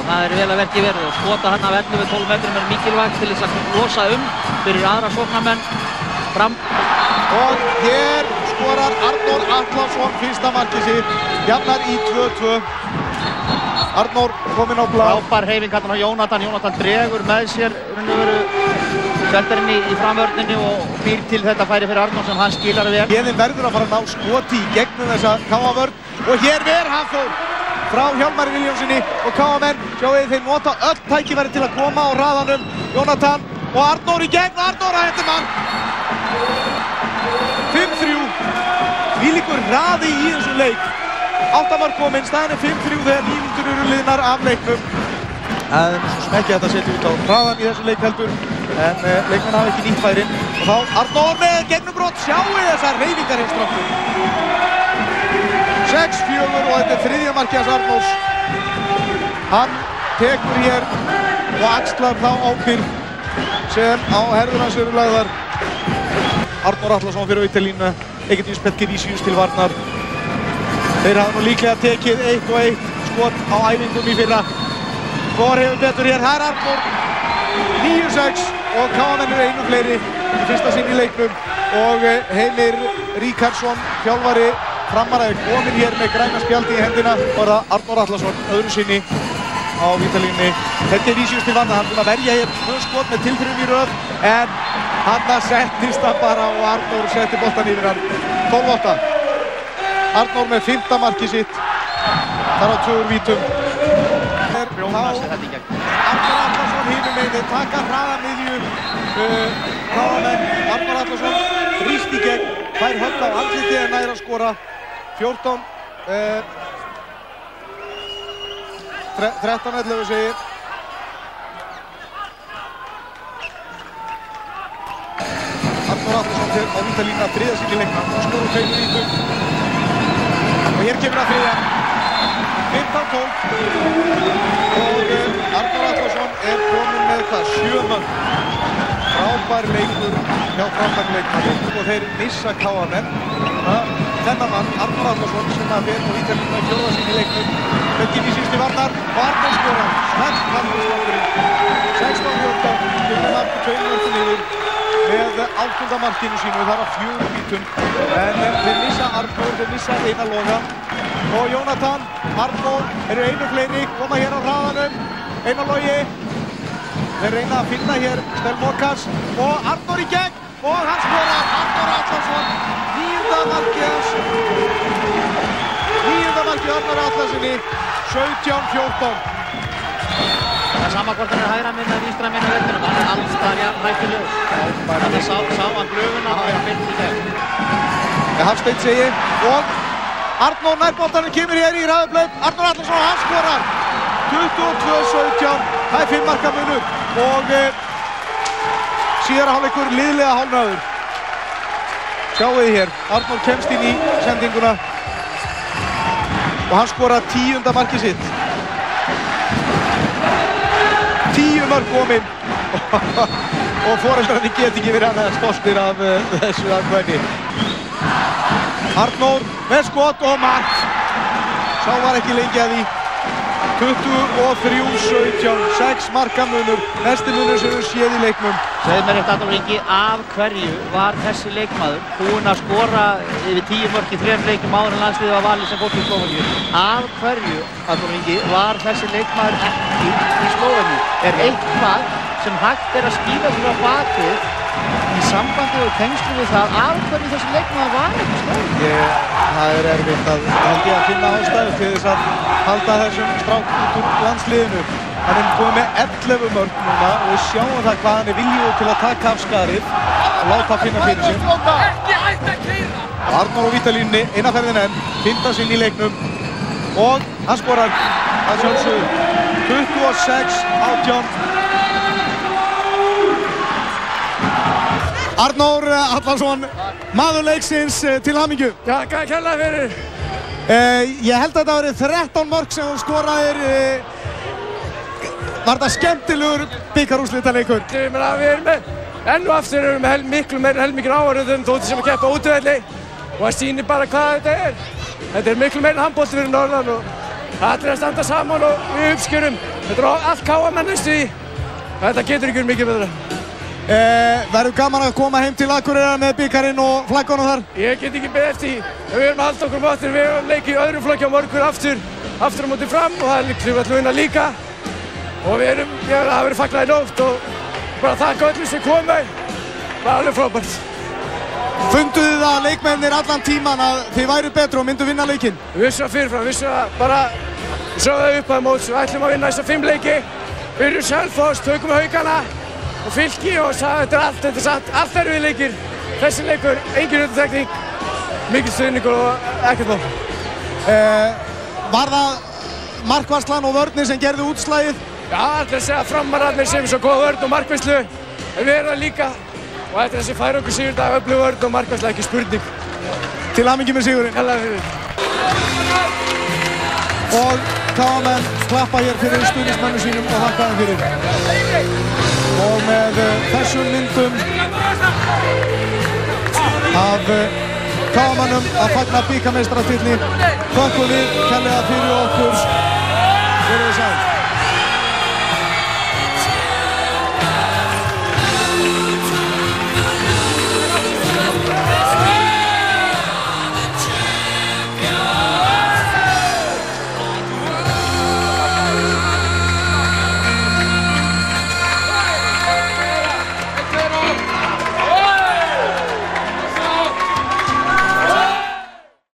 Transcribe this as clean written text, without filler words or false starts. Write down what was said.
Það vel að verki verið og skota hann af 11-12 metrum mikilvægt til þess að losa fyrir aðra sóknarmenn fram. Og hér skorar Arnór Atlason fyrsta markið sitt, jafnar í 2-2. Arnór kominn á blað. Frábær hreyfing hérna á Jónatan. Jónatan dregur með sér seldarinn í framvörninni og býr til þetta færi fyrir Arnór sem hann skilar vel. Héðinn verður að fara að ná skoti í gegnum þessa KA-vörn og hér ver Hafþór frá Hjálmari Vilhjálmssyni og KA-menn sjáu þeir nota öll tækifæri til að koma á hraðanum. Jónatan og Arnór í gegn, Arnór að hendur mann. 5-3. Hvílíkur hraði í þessum leik. 8 mörk kominn, staðan 5-3 þegar 9 mínútur eru liðnar af leiknum. Það svo sem ekki þetta setja út á hraðan í þessum leik heldur, en leikmenn hafa ekki nýtt færin. Og þá Arnór með gegnumbrot, sjáu þessar hreyfingar hins dráttur. 6-4 og þetta þriðja markið hans Arnórs. Hann tekur hér og axlar þá ábyrgð sem á herður hans eru lagðar. Arnór Atlason fyrir auðtelínu, Egedíus Petkevísius til varnar. Þeir hafa nú líklega tekið 1-1 skot á æfingum í fyrra. Hvor hefur betur hér, það Arnór. 9-6 og KA-menn eru einu fleiri í fyrsta sinn í leiknum. Og Heimir Ríkhardsson, þjálfari Framara, er kominn hér með græna spjaldi í hendina. Og það Arnór Atlason, öðru sinni á vítalínunni. Petkevísius til varnar, hann búinn að verja hér 2 skot með tilþrifum í röð. En hann settist það bara og Arnór setti boltan yfir hann. 12-8. Arnór með 5. markið sitt. Þar á 2 úr vítum. Arnór Atlason hínum megin, taka hraða miðju. KA-menn, Arnór Atlason rýst í gegn, fær hönd á andlitið en nær að skora. 14, 13-11 segir. Arnór Atlason til á vítalínuna, þriðja sinn í leiknum og skorar 2 vítum. Og hér kemur að þriðja. 15-12 og Arnór Atlason er kominn með 7 mörk. Frábær leikur hjá frábær leikmanni og þeir missa KA-menn. Þennan mann, Arnór Atlason, sem að fer á vítalínuna í 4. sinn í leiknum. Petkevísius til varnar og Arnór skorar. Snett framhjólsmarkurinn. 16-14, skilur markið 2 mörkum yfir með 8. markinu sínu. Það er 4 vítum. En þeir missa Arnór, þeir missa Einar Loga. Og Jónatan, Arnór eru einu fleiri, koma hér á hraðanum. Einar Logi. Þeir reyna að finna hér Stelmokas og Arnór í gegn og hann skorar. Arnór Atlason, 9. markið hans. 9. markið Arnór Atlasinni, 17-14. Það er sama hvort hann er hægra minna, vinstra minna vellinum. Hann er alls þar jafn hættulegur. Hann er sá hann glöfuna og er beint í gegn. Hafsteinn segir og Arnór nærboltanum kemur hér í hraðuplaup. Arnór Atlason, hann skorar. 22-17, það er 5 marka munur og síðara hálfleikur liðlega hálfnaður. Sjáu þið hér, Arnór kemst inn í sendinguna og hann skorar 10. markið sitt. 10 mörk kominn og foreldrarnir get ekki verið annað stoltir af þessu aðkvæði. Arnór með skot og mark. Sá var ekki lengi að því. 23-17, 6 marka munur. Næsti munur sem við séð í leiknum. Segðu mér eitt, Adolf Ingi, af hverju var þessi leikmaður búinn að skora yfir 10 mörk í 3 leikjum áður en landsliðið var valið sem fólk í Slóveníu? Af hverju, Adolf Ingi, var þessi leikmaður ekki í Slóveníu? Er eitthvað sem hægt er að skýra sér á bakið í sambandi og tengslu við það af hverju þessi leikmaður var ekki í Slóveníu? Það er erfitt að finna ástæðu til þess að halda þessum strák út úr landsliðinu. Hann er komið með 11 mörk núna og við sjáum það hvað hann er viljugur til að taka af skarið og láta finna fyrir sig. Arnór á vítalínunni, eina ferðin enn, 5. sinn í leiknum og hann skorar að sjálfsögðu 26-18. Arnór Atlason, maður leiksins, til hamingju. Já, hvað kærlega fyrir? Ég held að þetta hafi verið 13 mörk sem þú skoraðir. Var þetta skemmtilegur bikarúrslitaleikur? Við erum með, enn og aftur erum við miklu meira helmingir áhorfendum þótt sem að keppa útivelli og það sýnir bara hvað þetta er. Þetta er miklu meira handbolti fyrir norðan og allir að standa saman og við uppskjörum Þetta allt KM næstu í. Þetta getur ekki mikið betra. Verður gaman að koma heim til Akureyrar með bikarinn og flaggunum þar? Ég get ekki beðið eftir því. Við erum að halda okkur móttir, við erum að leika í öðrum flokki á morgun aftur á móti Fram og það er líka við ætlum að vinna líka. Og það hafa verið fagnað í nótt og bara þakka öllum sem komu. Bara alveg frábært. Funduðu þið að leikmennir allan tíman að þið væru betri og myndu vinna leikinn? Við vissum það fyrirfram, við vissum það bara sögðu upp að móts. Við ætlum að vinna þessa 5 leiki. Við erum Selfoss, tökum Haukana og Fylki og þetta er allt erfiðir leikir. Þessi leikur, engin undantekning, mikil stuðningur og ekkert mál. Var það markvarslan og vörnin sem gerði útslagið? Já, þetta er að segja framararnir sem er svo góð vörn og markværslu. Við erum það líka og þetta er þessi færa okkur sigur dag, öflug vörn og markværsla, ekki spurning. Til hamingju með sigurinn. Hella fyrir. Og KM klappa hér fyrir stuðningsmönnum sínum og þakka þeim fyrir. Og með þessum myndum af KM-num að fagna bikarmeistaratitli þökkum við kærlega fyrir okkur. Verið þið sæl.